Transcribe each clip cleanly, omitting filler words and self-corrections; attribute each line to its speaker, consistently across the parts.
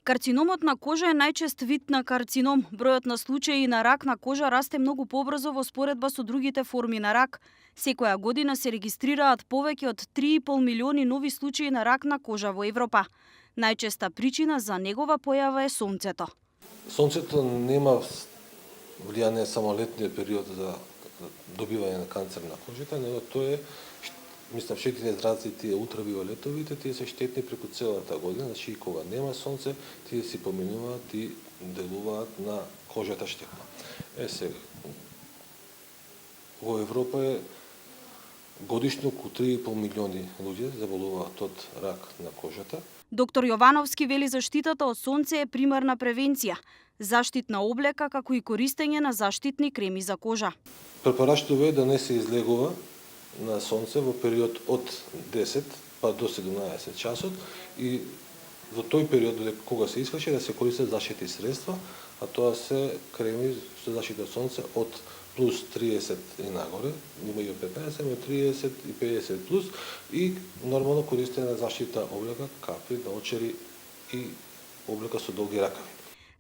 Speaker 1: Карциномот на кожа е најчест вид на карцином. Бројот на случаи на рак на кожа расте многу побрзо во споредба со другите форми на рак. Секоја година се регистрираат повеќе од 3,5 милиони нови случаи на рак на кожа во Европа. Најчеста причина за негова појава е сонцето.
Speaker 2: Сонцето нема влијание само летниот период за добивање на канцер на кожата, но тоа е мислам, шtetните зраци, тие ултравиолетовите, тие се штетни преку целата година, значи и кога нема сонце, тие си поменуваат и делуваат на кожата штетно. Сега, во Европа е годишно околу 3,5 милиони луѓе заболуваат од рак на кожата.
Speaker 1: Доктор Јовановски вели заштитата од сонце е примарна превенција, заштитна облека како и користење на заштитни креми за кожа.
Speaker 2: Препорачливо е да не се излегува на сонце во период од 10 па до 17 часот и во тој период кога се искаше да се користат заштитни средства, а тоа се креми за заштита од сонце од плюс 30 и нагоре, има и 15, има 30 и 50 плюс и нормално користење на заштита облека, капи, наочери и облека со долги ракави.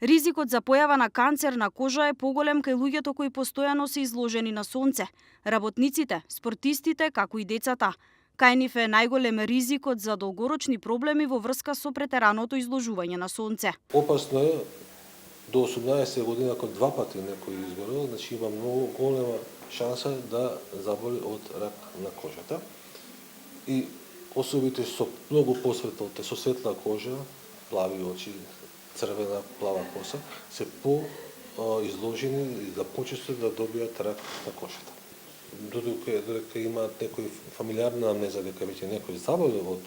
Speaker 1: Ризикот за појава на канцер на кожа е поголем кај луѓето кои постојано се изложени на сонце, работниците, спортистите, како и децата. Кај нив е најголем ризикот за долгорочни проблеми во врска со претераното изложување на сонце.
Speaker 2: Опасно е до 18 година, ако два пати некој изгорел, значи има многу голема шанса да заболи од рак на кожата. И особите со многу посветлите, со светла кожа, плави очи, црвена, плава коса, се по-изложени и да почесто да добијат рак на кожата. Додека имаат некој фамилиарна амнеза дека веќе некој заболел од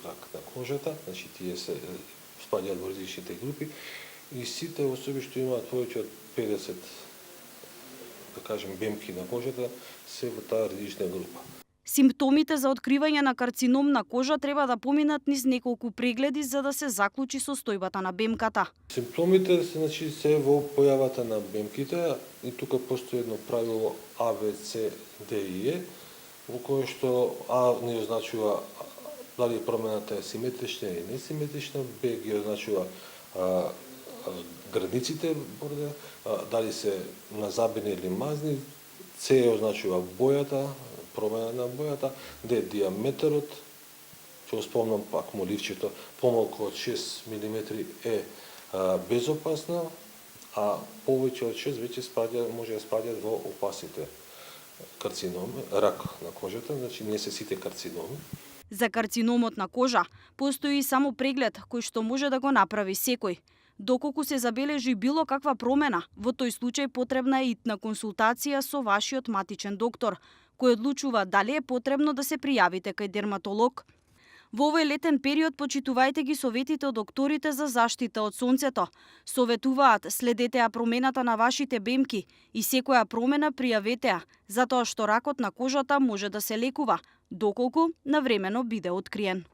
Speaker 2: рак на кожата, значи тие се спаѓаат во различните групи и сите особи што имаат повеќе од 50 да кажем бемки на кожата се во таа ризична група.
Speaker 1: Симптомите за откривање на карцином на кожа треба да поминат низ неколку прегледи за да се заклучи состојбата на бемката.
Speaker 2: Симптомите значи се во појавата на бемките и тука постои едно правило А, В, С, Д и Е, во кое што А не означува дали промената е симетрична или несиметрична, Б ги означува границите, дали се назабени или мазни, С означува бојата, промена на бојата, Д диаметерот, ќе спомнам пак моливчето, помалку од 6 мм е безопасно, а повеќе од 6 веќе може да спаѓа во опасните карциноми, рак на кожата, значи не се сите карциноми.
Speaker 1: За карциномот на кожа постои само преглед кој што може да го направи секој. Доколку се забележи било каква промена, во тој случај потребна е итна консултација со вашиот матичен доктор, кој одлучува дали е потребно да се пријавите кај дерматолог. Во овој летен период почитувајте ги советите од докторите за заштита од сонцето. Советуваат следете ја промената на вашите бемки и секоја промена пријавете ја, затоа што ракот на кожата може да се лекува, доколку навремено биде откриен.